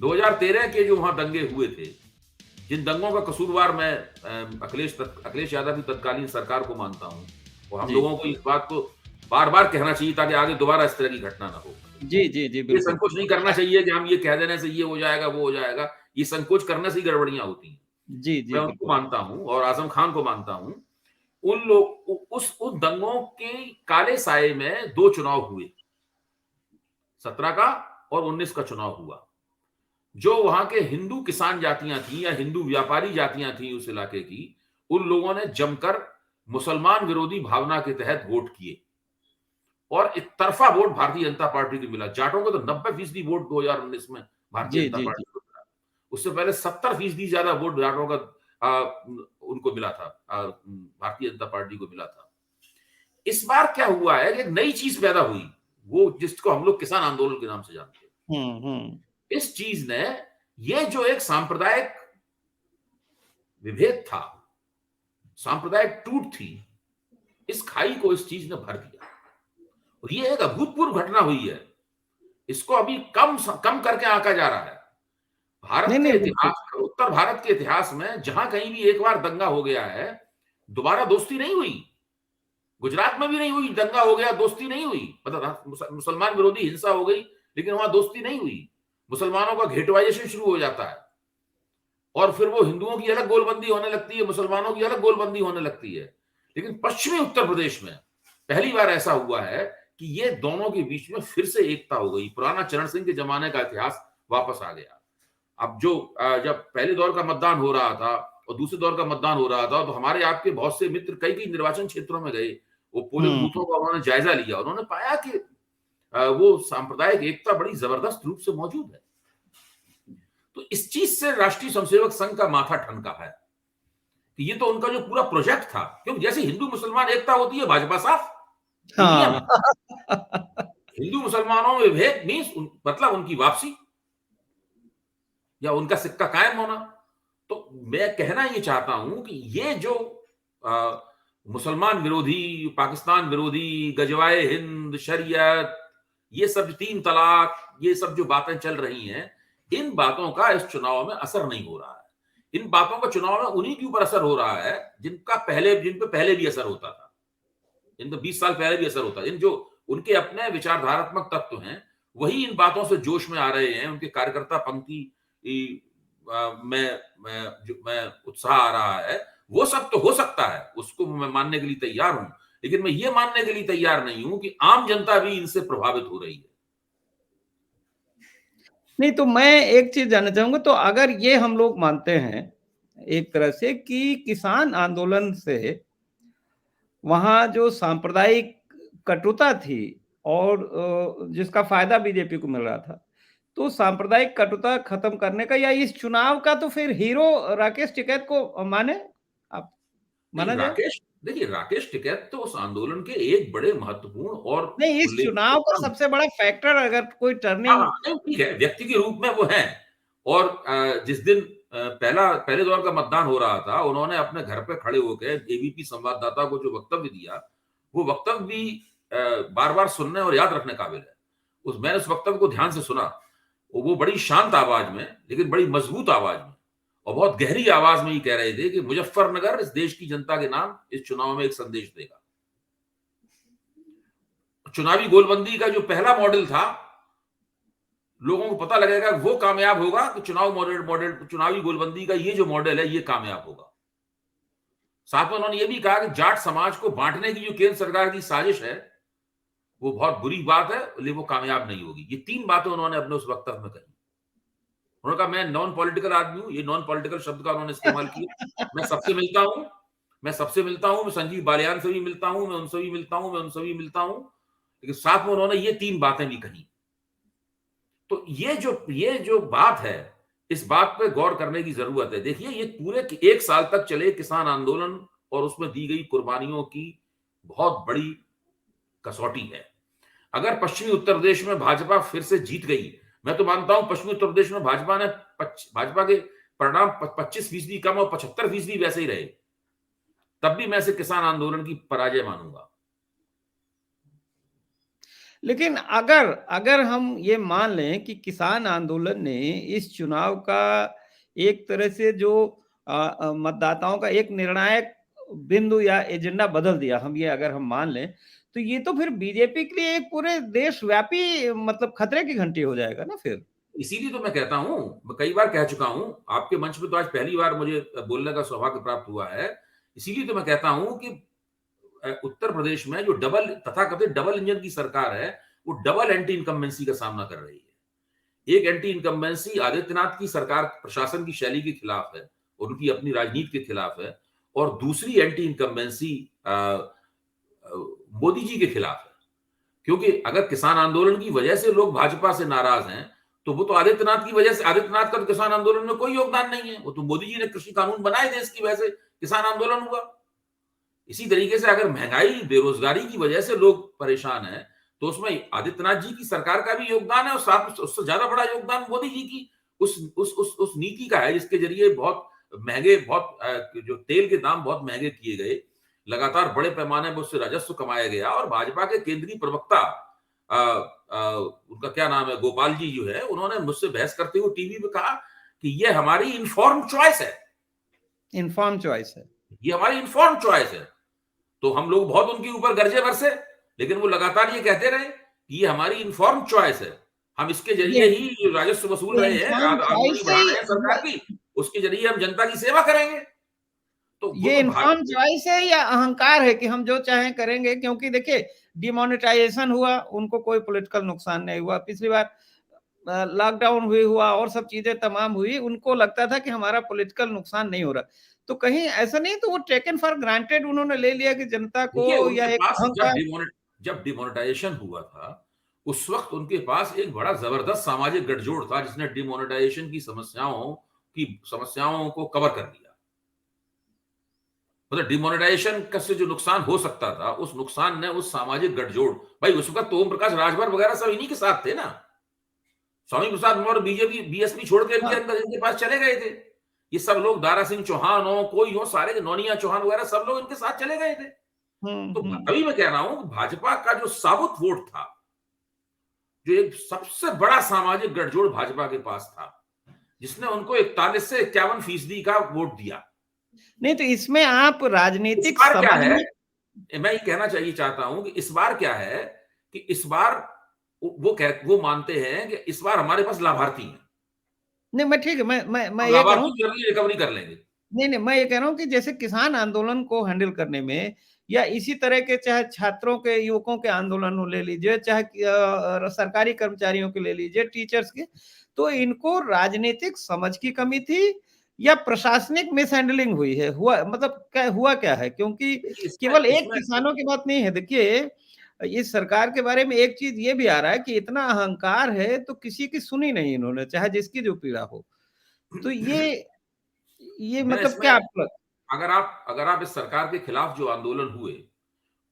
2013 के जो वहां दंगे हुए थे, जिन दंगों का कसूरवार मैं अखिलेश यादव की तत्कालीन सरकार को मानता हूं, और हम जी लोगों को इस बात को बार बार कहना चाहिए ताकि आगे दोबारा इस तरह की घटना ना हो। जी जी जी, ये बिल्कुल। संकोच नहीं करना चाहिए कि हम ये कह देने से ये हो जाएगा, वो हो जाएगा। ये संकोच करने से ही गड़बड़ियाँ होती हैं। जी जी, मैं उनको बिल्कुल। मानता हूँ और आज़म खान को मानता हूँ। उन लोग उन दंगों के काले साए में 2 चुनाव हुए। 17 का और 19 का चुनाव हुआ। जो वहाँ के हिंदू किसान जातियाँ थीं या हिंदू व्यापारी जातियाँ थीं उस इलाके की, उन लोगों ने जमकर मुसलमान विरोधी भावना के तहत वोट किए और एक तरफ़ा वोट भारतीय जनता पार्टी को मिला। जाटों को तो 90% वोट 2019 में भारतीय जी जनता जी जी। पार्टी को मिला। उससे पहले 70% ज्यादा वोट जाटों का उनको मिला था, भारतीय जनता पार्टी को मिला था। इस बार क्या हुआ है कि एक नई चीज पैदा हुई, वो जिसको हम लोग किसान आंदोलन के नाम से जानते हैं। हम्म। इस चीज ने, ये जो एक सांप्रदायिक विभेद था, सांप्रदायिक टूट थी, इस खाई को इस चीज ने भर दिया और ये एक अभूतपूर्व घटना हुई है। इसको अभी कम कम करके आंका जा रहा है। नहीं भारत के नहीं, बिल्कुल। इतिहास, उत्तर भारत के इतिहास में जहां कहीं भी एक बार दंगा हो गया है, दोबारा दोस्ती नहीं हुई। गुजरात में भी नहीं हुई, दंगा हो गया, दोस्ती नहीं हुई। मतलब मुसलमान विरोधी हिंसा हो गई, लेकिन वहां दोस्ती नहीं हुई। मुसलमानों का घेटवाइजेशन शुरू हो जाता है और फिर वो हिंदुओं की अलग गोलबंदी होने लगती है, मुसलमानों की अलग गोलबंदी होने लगती है। लेकिन पश्चिमी उत्तर प्रदेश में पहली बार ऐसा हुआ है कि ये दोनों के बीच में फिर से एकता हो गई। पुराना चरण सिंह के जमाने का इतिहास वापस आ गया। अब जो जब पहले दौर का मतदान हो रहा था और दूसरे दौर का मतदान हो रहा था, तो हमारे आपके बहुत से मित्र कई कई निर्वाचन क्षेत्रों में गए। वो पोलिंग हम्म। बूथों का उन्होंने जायजा लिया। उन्होंने पाया कि वो सांप्रदायिक एकता बड़ी जबरदस्त रूप से मौजूद है। तो इस चीज से राष्ट्रीय स्वयंसेवक संघ का माथा ठनका है कि ये तो उनका जो पूरा प्रोजेक्ट था, क्योंकि जैसे हिंदू मुसलमान एकता होती है, भाजपा साफ, ये नियम हाँ। है। हिंदू मुसलमानों में विभेद मीन्स मतलब उनकी वापसी या उनका सिक्का कायम होना। तो मैं कहना ये चाहता हूं कि ये जो आ, मुसलमान विरोधी, पाकिस्तान विरोधी, गजवाए हिंद, शरीयत, ये सब 3 तलाक, ये सब जो बातें चल रही हैं, इन बातों का इस चुनाव में असर नहीं हो रहा है। इन बातों का चुनाव में उन्हीं के ऊपर असर हो रहा है जिन पे पहले भी असर होता था, जिन पे 20 साल पहले भी असर होता है। इन जो उनके अपने विचारधारात्मक तत्व हैं, वही इन बातों से जोश में आ रहे हैं। उनके कार्यकर्ता पंक्ति में उत्साह आ रहा है। वो सब तो हो सकता है, उसको मैं मानने के लिए तैयार हूं, लेकिन मैं ये मानने के लिए तैयार नहीं हूं कि आम जनता भी इनसे प्रभावित हो रही है। नहीं, तो मैं एक चीज़ जानना चाहूँगा, तो अगर ये हम लोग मानते हैं, एक तरह से कि किसान आंदोलन से वहाँ जो सांप्रदायिक कटुता थी और जिसका फ़ायदा बीजेपी को मिल रहा था, तो सांप्रदायिक कटुता खत्म करने का या इस चुनाव का तो फिर हीरो राकेश टिकैत को माने आप, नहीं, माना जाए? देखिए राकेश टिकैत तो उस आंदोलन के एक बड़े महत्वपूर्ण और नहीं, इस उल्लेखनीय चुनाव का कदम। सबसे बड़ा फैक्टर अगर कोई हाँ, टर्निंग। हाँ, नहीं ठीक है, व्यक्ति के रूप में वो हैं। और जिस दिन पहले दौर का मतदान हो रहा था, उन्होंने अपने घर पे खड़े होके एबीपी संवाददाता को जो वक्तव्य दिया, वो वक्तव्य भी बार-बार सुनने और याद रखने काबिल है। मैंने उस वक्तव्य को ध्यान से सुना। वो बड़ी शांत आवाज में, लेकिन बड़ी मजबूत आवाज में और बहुत गहरी आवाज में ये कह रहे थे कि मुजफ्फरनगर इस देश की जनता के नाम इस चुनाव में एक संदेश देगा। चुनावी गोलबंदी का जो पहला मॉडल था, लोगों को पता लगेगा वो कामयाब होगा कि चुनावी गोलबंदी का ये जो मॉडल है, ये कामयाब होगा। साथ में उन्होंने ये भी कहा कि जाट समाज को बांटने की जो केंद्र सरकार की साजिश है, वो बहुत बुरी बात है, लेकिन वो कामयाब नहीं होगी। ये 3 बातें उन्होंने अपने उस वक्तव्य में कही। उन्होंने कहा मैं नॉन पॉलिटिकल आदमी हूं, ये नॉन पॉलिटिकल शब्द का उन्होंने इस्तेमाल किया। मैं सबसे मिलता हूं, मैं संजीव बालियान से भी मिलता हूं, मैं उनसे भी मिलता हूं, मैं उनसे भी मिलता हूं। लेकिन साथ में उन्होंने ये 3 बातें भी कही। तो ये जो बात है, इस बात पे गौर करने की जरूरत है। देखिए, ये पूरे 1 साल तक चले किसान आंदोलन और उसमें दी गई कुर्बानियों की बहुत बड़ी कसौटी है। अगर पश्चिमी उत्तर प्रदेश में भाजपा फिर से जीत गई, मैं तो मानता हूं पश्चिमी उत्तर प्रदेश में भाजपा के परिणाम 25% कम और 75% वैसे ही रहे, तब भी मैं इसे किसान आंदोलन की पराजय मानूंगा। लेकिन अगर अगर हम ये मान लें कि किसान आंदोलन ने इस चुनाव का एक तरह से जो मतदाताओं का एक निर्णायक बिंदु या एजेंडा बदल दिया, हम ये अगर हम मान लें, तो ये तो फिर बीजेपी के लिए एक पूरे देशव्यापी मतलब खतरे की घंटी हो जाएगा ना फिर। इसीलिए तो मैं कहता हूं, मैं कई बार कह चुका हूं आपके मंच पे, तो आज पहली बार मुझे बोलने का सौभाग्य प्राप्त हुआ है। इसीलिए तो मैं कहता हूं कि उत्तर प्रदेश में जो तथाकथित डबल इंजन की सरकार है, वो डबल एंटी इनकम्बेंसी का सामना कर रही है। एक एंटी इनकम्बेंसी आदित्यनाथ की सरकार प्रशासन की शैली के खिलाफ है, उनकी अपनी राजनीति के खिलाफ है, और दूसरी एंटी इनकम्बेंसी मोदी जी के खिलाफ है। क्योंकि अगर किसान आंदोलन की वजह से लोग भाजपा से नाराज हैं, तो वो तो आदित्यनाथ की वजह से, आदित्यनाथ का तो किसान आंदोलन में कोई योगदान नहीं है, वो तो मोदी जी ने कृषि कानून बनाए थे, इसकी वजह से किसान आंदोलन हुआ। इसी तरीके से अगर महंगाई बेरोजगारी की वजह से लोग परेशान हैं, तो उसमें आदित्यनाथ जी की सरकार का भी योगदान है, और साथ में उससे ज्यादा बड़ा योगदान मोदी जी की उस नीति का है, जिसके जरिए बहुत महंगे, जो तेल के दाम बहुत महंगे किए गए, लगातार बड़े पैमाने पर उससे राजस्व कमाया गया। और भाजपा के केंद्रीय प्रवक्ता, उनका क्या नाम है, गोपाल जी जो है, उन्होंने मुझसे बहस करते हुए टीवी पे कहा कि ये हमारी इन्फॉर्म चॉइस है। इन्फॉर्म चॉइस है, ये हमारी इन्फॉर्म चॉइस है। तो हम लोग बहुत उनके ऊपर गरजे बरसे, लेकिन वो लगातार ये कहते रहे कि ये हमारी इन्फॉर्म चॉइस है, हम इसके ये जरिए ही जो राजस्व वसूल ये रहे हैं, इन्फॉर्म आमदनी चॉइस बढ़ा है। रहे हैं सरकार की, उसके जरिए हम जनता की सेवा करेंगे। तो वो ये तो इन्फॉर्म चॉइस है या अहंकार है कि हम जो चाहें करेंगे? क्योंकि देखिए, डिमोनेटाइजेशन हुआ, उनको कोई पॉलिटिकल नुकसान नहीं हुआ। पिछली बार लॉकडाउन हुई हुआ और सब चीजें तमाम हुई, उनको लगता था कि हमारा पॉलिटिकल नुकसान नहीं हो रहा। तो कहीं ऐसा नहीं, तो वो टेकन फॉर ग्रांटेड उन्होंने ले लिया कि जनता को, देखिए, या उनके एक पास अहंकार। जब डिमोनेटाइजेशन हुआ था, उस वक्त उनके पास एक बड़ा जबरदस्त सामाजिक गठजोड़ था, जिसने डिमोनेटाइजेशन की समस्याओं को कवर कर दिया। मतलब डिमोनेटाइजेशन का से जो नुकसान हो सकता था, उस नुकसान ने उस सामाजिक गठजोड़, भाई उस वक्त तो ओम प्रकाश राजभर वगैरह सब इन्हीं के साथ थे ना, स्वामी प्रसाद और बीजेपी बीएसपी छोड़ के हाँ, इनके पास चले गए थे। ये सब लोग, दारा सिंह चौहान हो, कोई हो, सारे नौनिया चौहान वगैरह सब लोग इनके साथ चले गए थे। तो हम्म। अभी मैं कह रहा हूं कि भाजपा का जो साबुत वोट था, जो एक सबसे बड़ा सामाजिक गठजोड़ भाजपा के पास था, जिसने उनको 41 से 51% का वोट दिया। नहीं, तो इसमें आप इस राजनीतिक बार क्या समझ है, में। मैं ये कहना चाहिए चाहता हूं कि इस बार क्या है, कि इस बार वो मानते हैं कि इस बार हमारे पास लाभार्थी हैं, नहीं, मैं ठीक है, मैं हम ये कह रहा हूँ। लाभार्थियों की अर्ली रिकवरी कर लेंगे। नहीं, नहीं, मैं ये कह रहा हूँ कि जैसे किसान आंदोलन को हैंडल करने में, या इसी तरह के चाहे छात्रों के, युवकों के आंदोलन हो ले लीजिए, चाहे सरकारी कर्मचारियों के ले लीजिए, टीचर्स के, तो इनको राजनीतिक समझ की कमी थी या प्रशासनिक मिसहैंडलिंग हुई है? हुआ मतलब क्या हुआ क्या है? क्योंकि देखिए, इसमें केवल एक इसमें किसानों की बात नहीं है। देखिए, इस सरकार के बारे में एक चीज़ ये भी आ रहा है कि इतना अहंकार है, तो किसी की सुनी नहीं इन्होंने, चाहे जिसकी जो पीड़ा हो। तो ये मैं मतलब इसमें क्या आपको लगता अगर आप इस सरकार के खिलाफ जो आंदोलन हुए,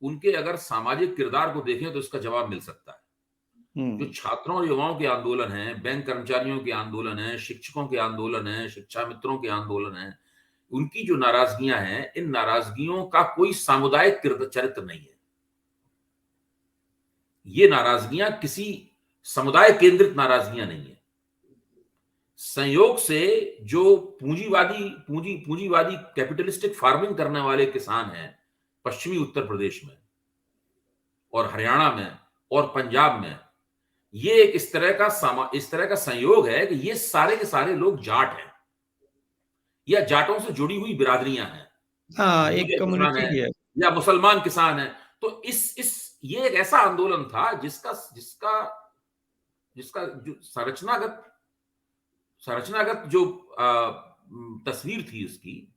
उनके अगर सामाजिक किरदार को देखें, तो इसका जवाब मिल सकता है। है? जो छात्रों और युवाओं के आंदोलन हैं, बैंक कर्मचारियों के आंदोलन हैं, शिक्षकों के आंदोलन हैं, शिक्षा मित्रों के आंदोलन हैं, उनकी जो नाराजगियां हैं, इन नाराजगियों का कोई सामुदायिक चरित्र नहीं है। ये नाराजगियां किसी समुदाय केंद्रित नाराजगियां नहीं है। संयोग से जो पूंजीवादी कैपिटलिस्टिक फार्मिंग करने वाले किसान हैं पश्चिमी उत्तर प्रदेश में और हरियाणा में और पंजाब में, ये एक इस तरह का संयोग है कि ये सारे के सारे लोग जाट हैं या जाटों से जुड़ी हुई बिरादरियां हैं। हाँ, एक गुर्जर किसान कम्युनिटी है ही है। या मुसलमान किसान है। तो इस ये एक ऐसा आंदोलन था जिसका जिसका जिसका जो संरचनागत जो तस्वीर थी उसकी,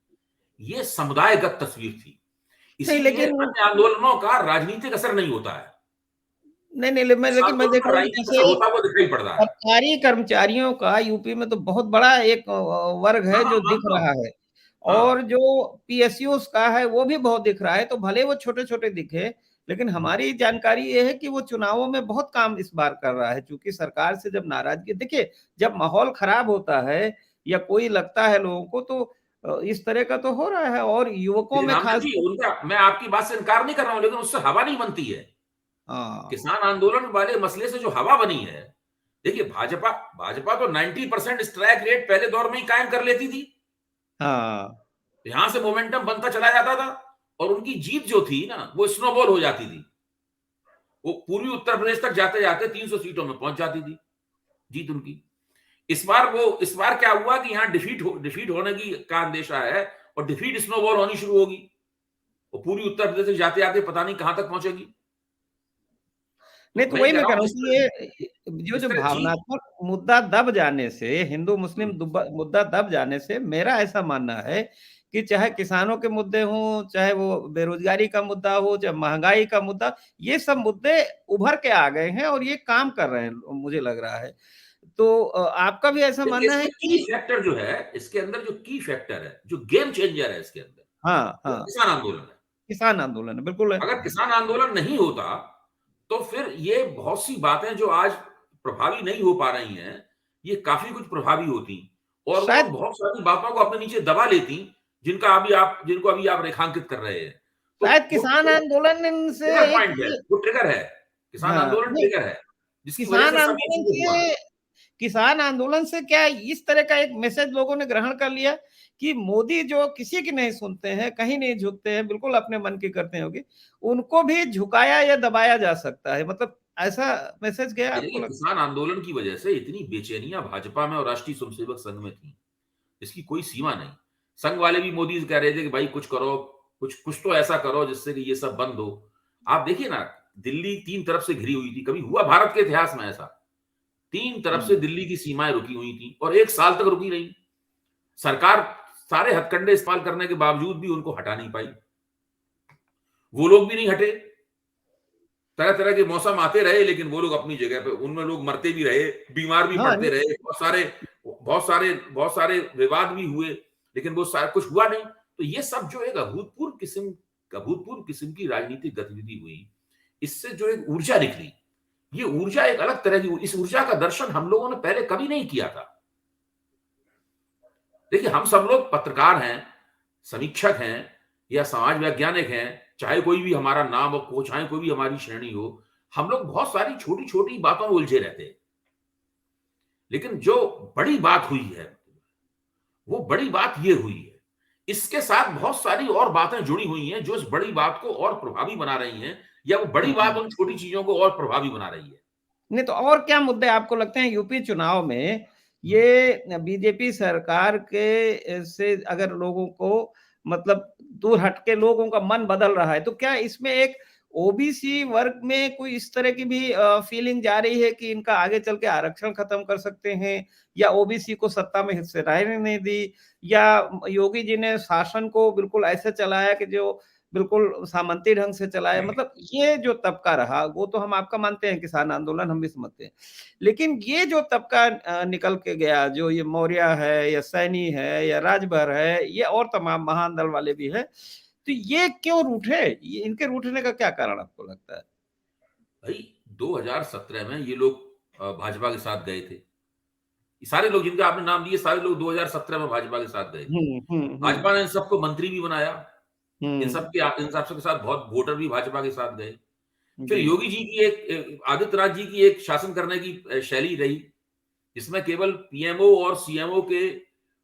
ये समुदायगत तस्वीर थी। नहीं, इसीलिए लेकिन अन्य आंदोलनों का राजनीतिक असर नहीं होता है। नहीं, नहीं, इस मैं आंदोलन देख का रहा हूँ कि राजनीतिक असर जैसे होता हुआ दिखाई पड़ रहा है। सरकारी कर्मचारियों का यूपी में तो बहुत बड़ा एक वर्ग हाँ, है हाँ, जो दिख मानता हूँ। रहा है, और हाँ, जो पीएसयूज़ का है वो भी बहुत दिख रहा है। तो भले वो छोटे-छोटे दिखे, लेकिन हमारी जानकारी ये है कि वो चुनावों में बहुत काम इस बार कर रहा है। चूँकि सरकार से जब नाराज़गी देखिए, जब माहौल खराब होता है या कोई लगता है लोगों को, तो इस तरह का तो हो रहा है, और युवकों लेकिन में रामजन खास जी, कर। उनका, मैं आपकी बात से इनकार नहीं कर रहा हूँ, लेकिन उससे हवा नहीं बनती है। हाँ किसान आंदोलन वाले मसले से जो हवा बनी है, देखिए भाजपा भाजपा तो 90% स्ट्राइक रेट पहले दौर में ही कायम कर लेती थी। हाँ यहां से मोमेंटम बनता चला जाता था और उनकी जीत जो थी ना वो स्नोबॉल हो जाती थी। वो पूर्वी उत्तर प्रदेश तक जाते जाते 300 सीटों में पहुंच जाती थी जीत उनकी। इस बार क्या हुआ कि यहाँ डिफीट होने की का अंदेशा है और डिफीट स्नोबॉल होनी शुरू होगी। वो पूरी उत्तर प्रदेश से जाते जाते पता नहीं कहां तक पहुंचेगी। नहीं तो तो मैं वही कह मैं रहा कह हूं रहा हूँ कि ये जो जिस जो तरह जीत। भावनात्मक मुद्दा दब जाने से, हिंदू मुस्लिम मुद्दा दब जाने से, मेरा ऐसा मानना है कि चाहे किसानों के मुद्दे हों, चाहे वो बेरोजगारी का मुद्दा हो, चाहे महंगाई का मुद्दा, ये सब मुद्दे उभर के आ गए हैं और ये काम कर रहे हैं, मुझे लग रहा है। तो आपका भी ऐसा देखिए मानना है इसमें की कि फैक्टर जो है, इसके अंदर जो की फैक्टर है, जो गेम चेंजर है इसके अंदर, हाँ वो हाँ, किसान आंदोलन है। किसान आंदोलन है, बिल्कुल है। अगर किसान आंदोलन नहीं होता तो फिर ये बहुत सी बातें जो आज प्रभावी नहीं हो पा रही हैं, ये काफी कुछ प्रभावी होती और वो शायद बहुत सारी बातों को अपने नीचे दबा लेती जिनको अभी आप रेखांकित कर रहे हैं। तो शायद वो किसान आंदोलन से ट्रिगर एक पॉइंट है, ये, वो ट्रिगर है। किसान हाँ आंदोलन नहीं, ट्रिगर है, जिसकी वजह किसान से सब ये आंदोलन शुरू हुआ। से किसान आंदोलन से क्या इस तरह का एक मैसेज लोगों ने ग्रहण कर लिया कि मोदी जो किसी की नहीं सुनते हैं, कहीं नहीं झुकते हैं, बिल्कुल अपने मन की करते हैं होगी, उनको भी झुकाया या दबाया जा सकता है, मतलब ऐसा मैसेज गया आपको देखिए लगता किसान आंदोलन की वजह से इतनी बेचैनियां भाजपा में और राष्ट्रीय स्वयंसेवक संघ में थी, इसकी कोई सीमा नहीं। संघ वाले भी मोदी से कह रहे थे कि भाई कुछ करो, कुछ कुछ तो ऐसा करो जिससे कि ये सब बंद हो। आप देखिए ना, दिल्ली 3 तरफ से घिरी हुई थी, कभी हुआ भारत के इतिहास में ऐसा? 3 है? तरफ से दिल्ली की सीमाएं रुकी हुई थी और 1 साल तक रुकी रही। सरकार सारे हथकंडे इस्तेमाल करने के बावजूद भी उनको हटा नहीं पाई। वो लोग भी नहीं हटे। तरह-तरह के मौसम आते रहे लेकिन वो लोग अपनी जगह पे, उनमें लोग मरते भी रहे, बीमार भी हाँ पड़ते रहे, बहुत सारे विवाद भी हुए, लेकिन वो सारा कुछ हुआ नहीं। तो ये सब जो एक अभूतपूर्व किस्म की राजनीतिक गतिविधि हुई, इससे जो एक ऊर्जा निकली, ये ऊर्जा एक अलग तरह की, इस ऊर्जा का दर्शन हम लोगों ने पहले कभी नहीं किया था। देखिए हम सब लोग पत्रकार हैं, समीक्षक हैं या समाज वैज्ञानिक हैं, चाहे कोई भी हमारा नाम हो, चाहे कोई भी हमारी श्रेणी हो, हम लोग बहुत सारी छोटी-छोटी बातों में उलझे रहते हैं। लेकिन जो बड़ी बात हुई है, वो बड़ी बात ये हुई है। इसके साथ बहुत सारी और बातें जुड़ी हुई हैं, जो इस बड़ी बात को और प्रभावी बना रही हैं या वो बड़ी बात हम्म। उन छोटी चीज़ों को और प्रभावी बना रही है। नहीं तो और क्या मुद्दे आपको लगते हैं यूपी चुनाव में हुँ। ये बीजेपी सरकार के से अगर लोगों को मतलब दूर हटके लोगों का मन बदल रहा है, तो क्या इसमें एक ओबीसी वर्ग में कोई इस तरह की भी फीलिंग जा रही है कि इनका आगे चल के आरक्षण खत्म कर सकते हैं, या ओबीसी को सत्ता में हिस्सेदारी नहीं दी, या योगी जी ने शासन को बिल्कुल ऐसे चलाया कि जो बिल्कुल सामंती ढंग से चलाया, मतलब ये जो तबका रहा वो तो हम आपका मानते हैं, किसान आंदोलन हम भी समझते हैं, लेकिन ये जो तबका निकल के गया, जो ये मौर्य है या सैनी है या राजभर है, ये और तमाम महान दल वाले भी है, तो ये क्यों रूठे? ये इनके रूठने का क्या कारण आपको लगता है? भाई 2017 में ये लोग भाजपा के साथ गए थे। ये सारे लोग जिनका आपने नाम लिए, सारे लोग 2017 में भाजपा के साथ गए थे। हम्म। भाजपा ने इन सबको मंत्री भी बनाया। हम्म। इन सबके साथ बहुत वोटर भी भाजपा के साथ गए। फिर जी। योगी जी की आदित्यनाथ जी की एक शासन करने की शैली रही, जिसमें केवल पीएमओ और सीएमओ के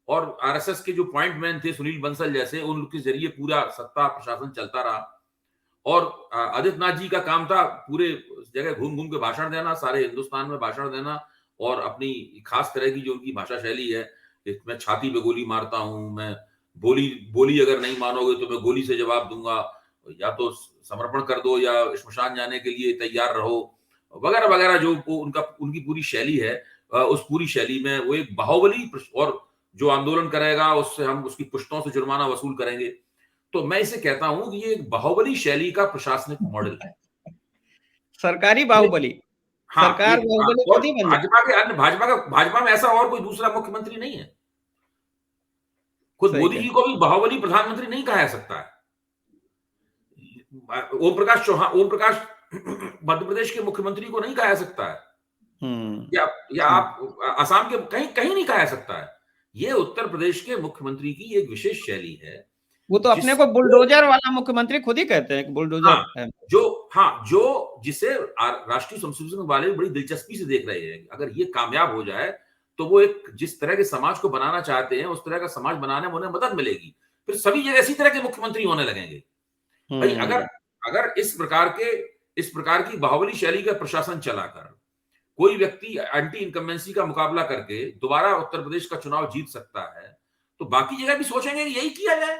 और आरएसएस के जो पॉइंट मैन थे सुनील बंसल जैसे, उनके जरिए पूरा सत्ता प्रशासन चलता रहा। और आदित्यनाथ जी का काम था पूरे जगह घूम घूम के भाषण देना, सारे हिंदुस्तान में भाषण देना और अपनी खास तरह की जो उनकी भाषा शैली है, मैं छाती पे गोली मारता हूं, मैं बोली बोली अगर नहीं मानोगे तो मैं गोली से जवाब दूंगा, या तो समर्पण कर दो या श्मशान जाने के लिए तैयार रहो, वगैरह वगैरह, जो उनका उनकी पूरी शैली है। उस पूरी शैली में वो एक बाहुबली, और जो आंदोलन करेगा उससे हम उसकी पुश्तों से जुर्माना वसूल करेंगे। तो मैं इसे कहता हूं कि ये एक बाहुबली शैली का प्रशासनिक मॉडल है। सरकारी ये बाहुबली, हाँ, सरकार बाहुबली और कभी बन जाए। भाजपा में ऐसा और कोई दूसरा मुख्यमंत्री नहीं है। खुद सही मोदी कह। जी को भी बाहुबली प्रधानमंत्री नहीं कहा जा सकता है। ओम प्रकाश मध्य प्रदेश के मुख्यमंत्री को नहीं कहा जा सकता है, हम्म। या आप असम के कहीं कहीं नहीं कहा जा सकता है। ये उत्तर प्रदेश के मुख्यमंत्री की एक विशेष शैली है वो तो अपने को बुलडोजर वाला मुख्यमंत्री खुद ही कहते हैं कि बुलडोजर है। जो जिसे राष्ट्रीय स्वयंसेवक वाले बड़ी दिलचस्पी से देख रहे हैं, अगर ये कामयाब हो जाए तो वो एक जिस तरह के समाज को बनाना चाहते हैं उस तरह का समाज बनाने में उन्हें मदद मिलेगी, फिर सभी जगह इसी तरह के मुख्यमंत्री होने लगेंगे। भाई अगर अगर इस प्रकार की बाहुबली शैली का प्रशासन चलाकर कोई व्यक्ति एंटी इनकम्बेंसी का मुकाबला करके दोबारा उत्तर प्रदेश का चुनाव जीत सकता है, तो बाकी जगह भी सोचेंगे कि यही किया जाए।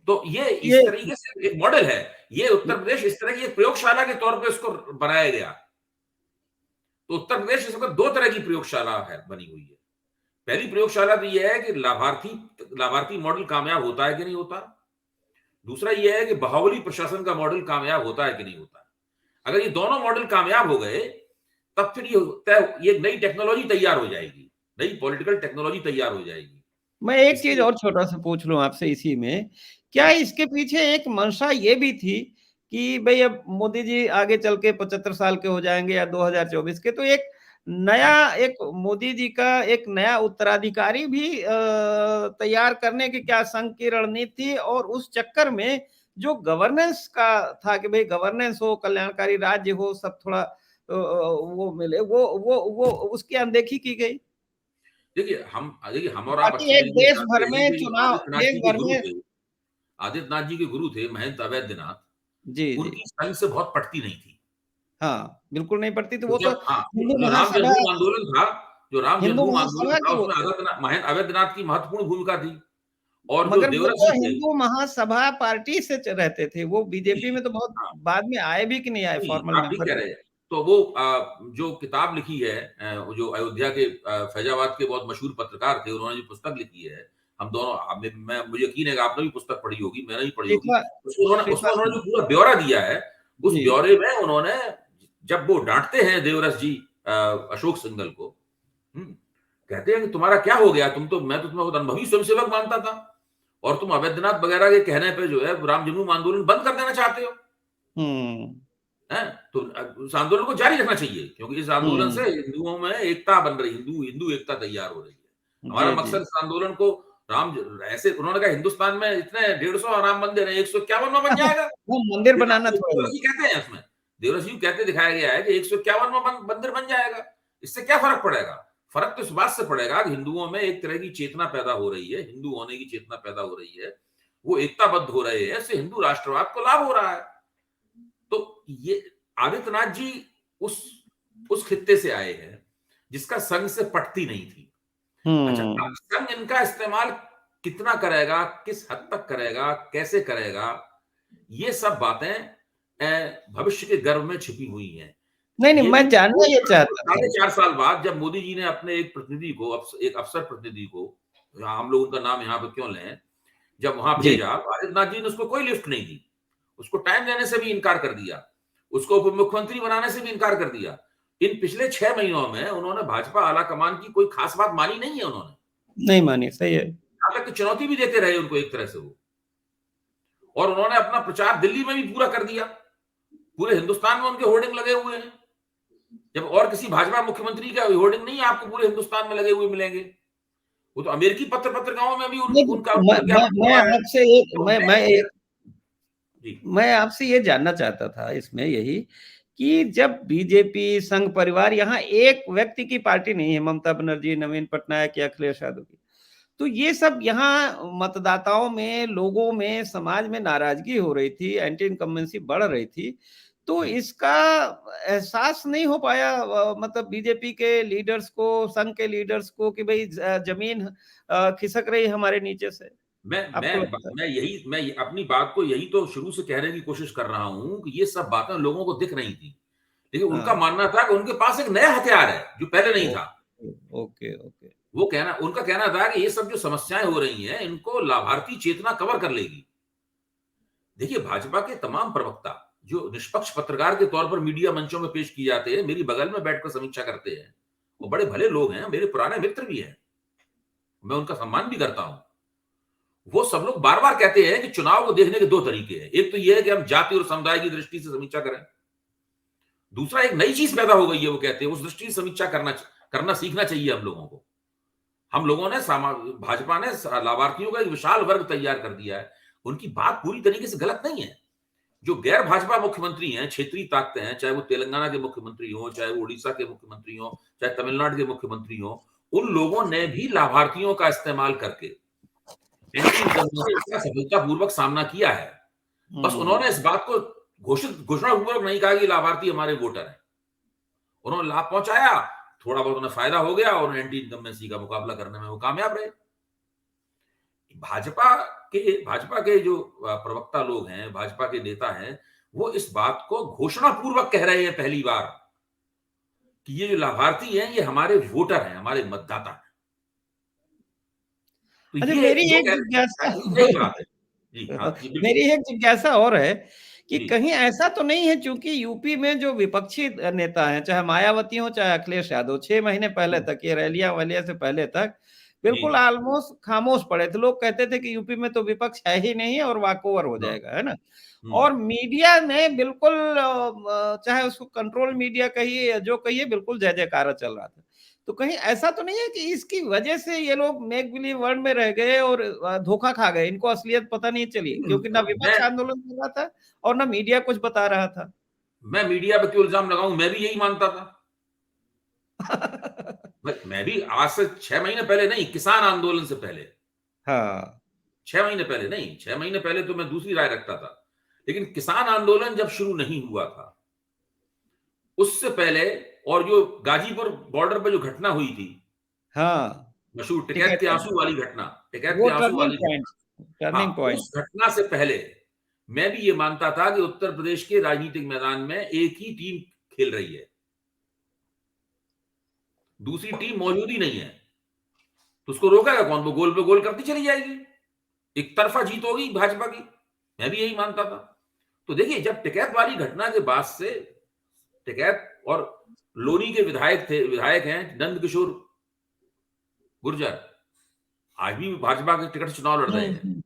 तो ये इस तरीके से एक मॉडल है, ये उत्तर प्रदेश इस तरह की एक प्रयोगशाला के तौर पे उसको बनाया गया। तो उत्तर प्रदेश इस वक्त दो तरह की प्रयोगशाला है बनी हुई है। पहली प्रयोगशाला तो यह है कि लाभार्थी मॉडल कामयाब होता है कि नहीं होता। दूसरा यह है कि बाहुबली प्रशासन का मॉडल कामयाब होता है कि नहीं होता। अगर ये दोनों मॉडल कामयाब हो गए तब फिर ये नई टेक्नोलॉजी तैयार हो जाएगी, नई पॉलिटिकल टेक्नोलॉजी तैयार हो जाएगी। मैं एक चीज और छोटा सा पूछ लूं आपसे इसी में, क्या इसके पीछे एक मंशा ये भी थी कि भाई अब मोदी जी आगे चल के 75 साल के हो जाएंगे या 2024 के, तो एक मोदी जी का एक नया उत्तराधिकारी भी तैयार करने की क्या संघ की रणनीति, और उस चक्कर में जो गवर्नेंस का था कि भाई गवर्नेंस हो, कल्याणकारी राज्य हो, सब थोड़ा वो मिले, वो उसकी अनदेखी की गई। देखिए हम और आप अच्छी एक देश भर तरीके में से चुनाव, देश भर में आदित्यनाथ जी के गुरु थे महंत अवैधनाथ, जी जी उनकी संघ से बहुत पटती नहीं थी। हाँ, बिल्कुल नहीं पड़ती थी। वो तो जब हिंदू जो राम महासभा, जन्मभूमि आंदोलन था, हिंदू महासभा के वो उसमें थे। महंत अवैधनाथ की महत्वपूर्ण भूमिका थी। और जो मगर वो देवरस तो जी थे, हिंदू महासभा पार्टी से रहते थे, वो बीजेपी में तो बहुत हाँ, बाद में आए भी कि नहीं आए नहीं, फॉर्मल आप ठीक मेंबर। कह रहे हैं। तो वो जो किताब लिखी है, वो जो अयोध्या के फैजाबाद के बहुत मशहूर पत्रकार थे, उन्होंने जो पुस्तक लिखी है, हम दोनों मुझे यकीन है कि आपने भी पुस्तक पढ़ी होगी, मैंने भी पढ़ी होगी। उसमें उन्होंने जो पूरा ब्यौरा दिया है, उस ब्यौरे में उन्होंने, जब वो डांटते हैं देवरस जी अशोक सिंघल को, कहते हैं कि तुम्हारा क्या हो गया, मैं तो तुम्हें बहुत अनुभवी स्वयंसेवक मानता था और तुम अवैधनाथ वगैरह के कहने पे जो है राम जन्मभूमि आंदोलन बंद कर देना चाहते हो। तो उस आंदोलन को जारी रखना चाहिए, क्योंकि इस आंदोलन से हिंदुओं में एकता बन रही, हिंदू एकता तैयार हो रही है। हमारा मकसद इस आंदोलन को ऐसे उन्होंने कहा हिंदुस्तान में इतने 150 राम मंदिर है, 151वां बन जाएगा। वो मंदिर बनाना थोड़ा कहते हैं उसमें, देवरस जी कहते दिखाया गया है कि 151वां मंदिर बन जाएगा। इससे क्या फर्क पड़ेगा? फर्क तो इस बात से पड़ेगा कि हिंदुओं में एक तरह की चेतना पैदा हो रही है, हिंदू होने की चेतना पैदा हो रही है, वो एकताबद्ध हो रहे हैं, इससे हिंदू राष्ट्रवाद को लाभ हो रहा है। तो ये आदित्यनाथ जी उस खित्ते से आए हैं जिसका संघ से पटती नहीं थी। अच्छा, अब संघ इनका इस्तेमाल कितना करेगा, किस हद तक करेगा, कैसे करेगा, ये सब बातें भविष्य के गर्भ में छिपी हुई हैं। नहीं, मैं जानना ये चाहता था। 4.5 साल बाद जब मोदी जी ने अपने एक अफसर प्रतिनिधि को, हम लोग उनका नाम यहाँ पे क्यों लें, जब वहां भेजा, आदित्यनाथ जी ने उसको कोई लिफ्ट नहीं दी, उसको टाइम देने से भी इनकार कर दिया, उसको उप मुख्यमंत्री बनाने से भी इनकार कर दिया। इन पिछले 6 महीनों में उन्होंने भाजपा आला कमान की कोई खास बात मानी नहीं है, उन्होंने नहीं मानी। सही है। यहां तक चुनौती भी देते रहे उनको एक तरह से वो, और उन्होंने अपना प्रचार दिल्ली में भी पूरा कर दिया, पूरे हिंदुस्तान में उनके होर्डिंग लगे हुए हैं, जब और किसी भाजपा मुख्यमंत्री का होर्डिंग नहीं आपको पूरे हिंदुस्तान में लगे हुए मिलेंगे। वो तो अमेरिकी पत्रिकाओं में भी उनका मैं आपसे ये जानना चाहता था इसमें यही कि जब बीजेपी संघ परिवार, यहाँ एक व्यक्ति की पार्टी नहीं है, ममता बनर्जी, नवीन पटनायक या अखिलेश यादव की, तो ये सब यहाँ मतदाताओं में, लोगों में, समाज में नाराजगी हो रही थी, एंटी इनकम्बेंसी बढ़ रही थी, तो इसका एहसास नहीं हो पाया मतलब बीजेपी के लीडर्स को, संघ के लीडर्स को कि भाई जमीन खिसक रही हमारे नीचे से। मैं अपनी बात को यही तो शुरू से कहने की कोशिश कर रहा हूं कि ये सब बातें लोगों को दिख रही थी, लेकिन उनका मानना था कि उनके पास एक नया हथियार है जो पहले नहीं था। ओके। उनका कहना था कि ये सब जो समस्याएं हो रही हैं, इनको लाभार्थी चेतना कवर कर लेगी। देखिए, भाजपा के तमाम प्रवक्ता जो निष्पक्ष पत्रकार के तौर पर मीडिया मंचों में पेश किए जाते हैं, मेरी बगल में बैठकर समीक्षा करते हैं, वो बड़े भले लोग हैं, मेरे पुराने मित्र भी हैं, मैं उनका सम्मान भी करता हूं। वो सब लोग बार बार कहते हैं कि चुनाव को देखने के दो तरीके हैं, एक तो यह है कि हम जाति और समुदाय की दृष्टि से समीक्षा करें, दूसरा एक नई चीज पैदा हो गई है, वो कहते हैं उस दृष्टि से समीक्षा करना सीखना चाहिए हम लोगों को। हम लोगों ने भाजपा ने लाभार्थियों का एक विशाल वर्ग तैयार कर दिया है। उनकी बात पूरी तरीके से गलत नहीं है। जो गैर भाजपा मुख्यमंत्री हैं, क्षेत्रीय ताकतें हैं, चाहे वो तेलंगाना के मुख्यमंत्री हो, चाहे वो उड़ीसा के मुख्यमंत्री हो, चाहे तमिलनाडु के मुख्यमंत्री हो, उन लोगों ने भी लाभार्थियों का इस्तेमाल करके एंटी इनकम्बेंसी का सफलतापूर्वक सामना किया है। बस उन्होंने इस बात को घोषणापूर्वक नहीं कहा कि लाभार्थी हमारे वोटर हैं। उन्होंने लाभ पहुंचाया, थोड़ा बहुत उन्हें फायदा हो गया और एंटी इनकम्बेंसी का मुकाबला करने में वो कामयाब रहे। भाजपा के जो प्रवक्ता लोग हैं, भाजपा के नेता हैं, वो इस बात को घोषणा पूर्वक कह रहे हैं पहली बार कि ये जो लाभार्थी हैं ये हमारे वोटर हैं, हमारे मतदाता हैं। तो अच्छा, ये मेरी जो एक जिज्ञासा यही बात है। जी हाँ, जी बिल्कुल। मेरी एक जिज्ञासा और है कि जी। कहीं ऐसा तो नहीं है, चूंकि यूपी में जो विपक्षी नेता हैं, चाहे मायावती हो चाहे अखिलेश यादव, 6 महीने पहले तक, ये रैलियां वैलियां से पहले तक जी। बिल्कुल ऑलमोस्ट खामोश पड़े थे। लोग कहते थे कि यूपी में तो विपक्ष है ही नहीं और वॉक ओवर हो हाँ। जाएगा, है ना। हम्म। और मीडिया ने बिल्कुल चाहे उसको कंट्रोल मीडिया कहिए या जो कहिए, बिल्कुल जय जयकारा चल रहा था। तो कहीं ऐसा तो नहीं है कि इसकी वजह से ये लोग मेक बिलीव वर्ल्ड में रह गए और धोखा खा गए, इनको असलियत पता नहीं चली, क्योंकि ना मैं विपक्ष आंदोलन कर रहा था और ना मीडिया कुछ बता रहा था। मैं मीडिया पे क्यों इल्जाम लगाऊं? मैं भी यही मानता था। मैं भी आज से 6 महीने पहले नहीं, किसान आंदोलन से पहले, हाँ 6 महीने पहले नहीं, 6 महीने पहले तो मैं दूसरी राय रखता था, लेकिन किसान आंदोलन जब शुरू नहीं हुआ था उससे पहले, और जो गाजीपुर बॉर्डर पर जो घटना हुई थी, हाँ, मशहूर ठीक है, टिकैत के आंसू वाली घटना, टिकैत वो के आंसू टर्निंग वाली पॉइंट, घटना, हाँ, टर्निंग पॉइंट। उस घटना से पहले मैं भी ये मानता था कि उत्तर प्रदेश के राजनीतिक मैदान में एक ही टीम खेल रही है, दूसरी टीम मौजूद ही नहीं है। तो उसको रोकेगा कौन? वो गोल पे गोल करती चली जाएगी, एक तरफा जीत होगी भाजपा की। मैं भी यही मानता था। तो देखिए, जब टिकैत वाली घटना के बाद से टिकैत और लोनी के विधायक हैं नंद किशोर गुर्जर, आज भी भाजपा के टिकट से चुनाव लड़ रहे हैं। हम्म,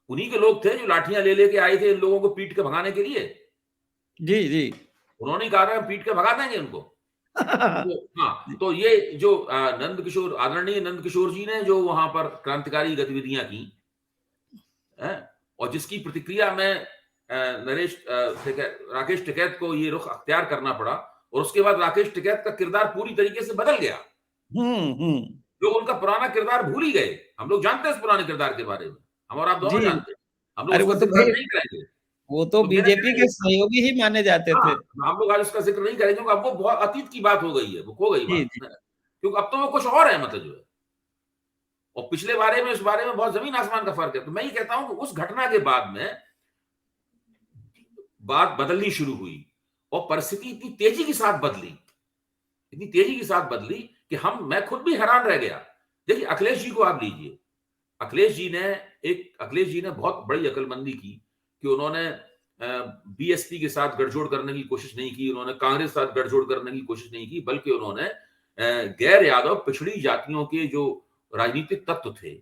उन्हीं के लोग थे जो लाठियां ले लेके आए थे इन लोगों को पीट के भगाने के लिए। जी जी। उन्होंने कहा था पीट के भगा देंगे उनको। तो हाँ, तो ये जो आदरणीय नंद किशोर जी ने जो वहां पर क्रांतिकारी गतिविधियां की हैं, और जिसकी प्रतिक्रिया में राकेश टिकैत को ये रुख अख्तियार करना पड़ा, और उसके बाद राकेश टिकैत का किरदार पूरी तरीके से बदल गया। हम्म। लोग उनका पुराना किरदार भूल ही गए। हम लोग जानते हैं उस पुराने किरदार के बारे में, हम और आप जी, दोनों जानते हैं। हम लोग अरे उसका वो तो जिक्र भाई, नहीं करेंगे। वो तो तो मेरा बीजेपी कहना के ये था, सहयोगी ही माने जाते हाँ, थे। हम लोग आज उसका जिक्र नहीं करेंगे क्योंकि अब वो बहुत अतीत की बात हो गई है, वो खो गई जी बात, जी। क्योंकि अब तो वो कुछ और है, मतलब जो है, और पिछले बारे में इस बारे में बहुत जमीन आसमान का फर्क है। तो मैं ये कहता हूं कि उस घटना के बाद में बात बदलनी शुरू हुई, और परिस्थिति इतनी तेजी के साथ बदली, इतनी तेजी के साथ बदली कि मैं खुद भी हैरान रह गया। देखिए, अखिलेश जी को आप लीजिए। अखिलेश जी ने बहुत बड़ी अकलमंदी की कि उन्होंने बीएसपी के साथ गठजोड़ करने की कोशिश नहीं की, उन्होंने कांग्रेस के साथ गठजोड़ करने की कोशिश नहीं की, बल्कि उन्होंने गैर यादव पिछड़ी जातियों के जो राजनीतिक तत्व थे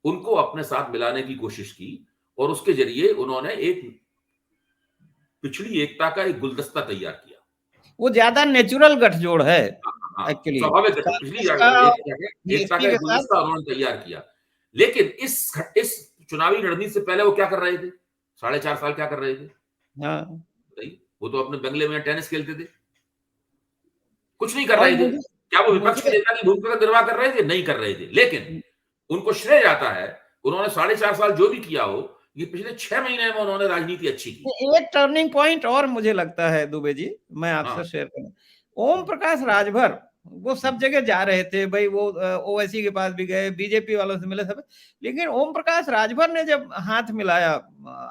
उनको अपने साथ मिलाने की कोशिश की, और उसके जरिए उन्होंने एक पिछड़ी एकता का एक गुलदस्ता तैयार किया। वो ज्यादा नेचुरल गठजोड़ है हाँ, एक्चुअली, स्वाभाविक है। पिछली कांग्रेस का एकता का बीएसपी एक के साथ। गुलदस्ता उन्होंने तैयार किया। लेकिन इस चुनावी रणनीति से पहले वो क्या कर रहे थे? 4.5 साल क्या कर रहे थे? हाँ, बताइए। वो तो अपने बंगले में टेनिस खेलते थे, कुछ नहीं कर और रहे थे। मुझे क्या वो विपक्ष के मुझे नेता की भूमिका का निर्वाह कर रहे थे? नहीं कर रहे थे। लेकिन उनको श्रेय जाता है, उन्होंने 4.5 साल जो भी किया हो, ये पिछले 6 महीने में उन्होंने राजनीति अच्छी की। एक टर्निंग पॉइंट और मुझे लगता है दुबे जी, मैं हाँ। आपसे शेयर करूं। ओम प्रकाश राजभर वो सब जगह जा रहे थे भाई, वो ओवैसी के पास भी गए, बीजेपी वालों से मिले सब, लेकिन ओम प्रकाश राजभर ने जब हाथ मिलाया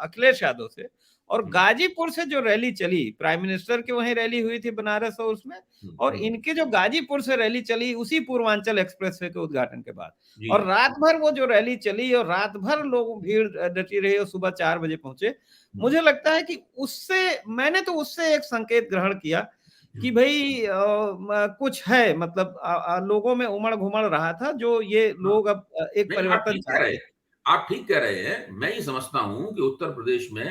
अखिलेश यादव से, और गाजीपुर से जो रैली चली, प्राइम मिनिस्टर की वहीं रैली हुई थी बनारस और उसमें, और इनके जो गाजीपुर से रैली चली उसी पूर्वांचल एक्सप्रेसवे के उद्घाटन के बाद, जी। और रात भर वो जो रैली चली और रात भर लोग भीड़ डटी रही और सुबह 4 बजे पहुंचे, मुझे लगता है कि मैंने तो उससे एक संकेत ग्रहण किया कि भाई कुछ है, मतलब लोगों में उमड़ घुमड़ रहा था, जो ये हाँ। लोग अब एक नहीं, आप परिवर्तन ठीक कह रहे चाहते हैं। आप ठीक कह रहे हैं। मैं ये समझता हूं कि उत्तर प्रदेश में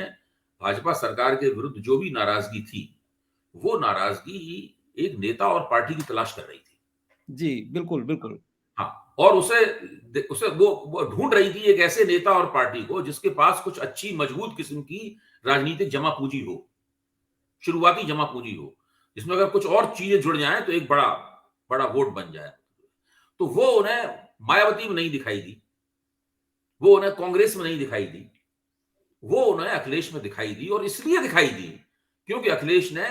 भाजपा सरकार के विरुद्ध जो भी नाराजगी थी, वो नाराजगी एक नेता और पार्टी की तलाश कर रही थी। हैं। जी बिल्कुल बिल्कुल। हाँ, और उसे उसे वो ढूंढ रही थी एक ऐसे नेता और पार्टी को जिसके पास कुछ अच्छी मजबूत किस्म की राजनीतिक जमा पूंजी हो, शुरुआती जमा पूंजी हो, जिसमें अगर कुछ और चीजें जुड़ जाएं तो एक बड़ा बड़ा वोट बन जाए। तो वो उन्हें मायावती में नहीं दिखाई दी, वो उन्हें कांग्रेस में नहीं दिखाई दी, वो उन्हें अखिलेश में दिखाई दी, और इसलिए दिखाई दी क्योंकि अखिलेश ने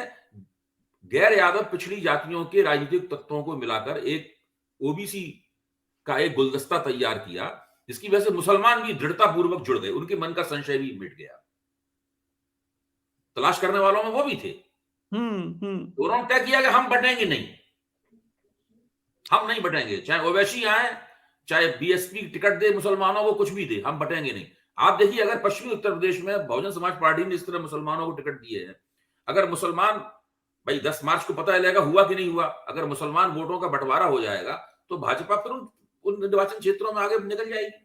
गैर यादव पिछड़ी जातियों के राजनीतिक तत्वों को मिलाकर एक ओबीसी का एक गुलदस्ता तैयार किया, जिसकी वजह से मुसलमान भी दृढ़ता पूर्वक जुड़ गए, उनके मन का संशय भी मिट गया। तलाश करने वालों में वो भी थे। तो उन्होंने तय किया कि हम बटेंगे नहीं, हम नहीं बटेंगे, चाहे ओवैसी आए, चाहे बीएसपी टिकट दे मुसलमानों को, कुछ भी दे, हम बटेंगे नहीं। आप देखिए, अगर पश्चिमी उत्तर प्रदेश में बहुजन समाज पार्टी ने इस तरह मुसलमानों को टिकट दिए हैं, अगर मुसलमान, भाई 10 मार्च को पता चलेगा हुआ कि नहीं हुआ, अगर मुसलमान वोटों का बंटवारा हो जाएगा तो भाजपा फिर उन निर्वाचन क्षेत्रों में आगे निकल जाएगी।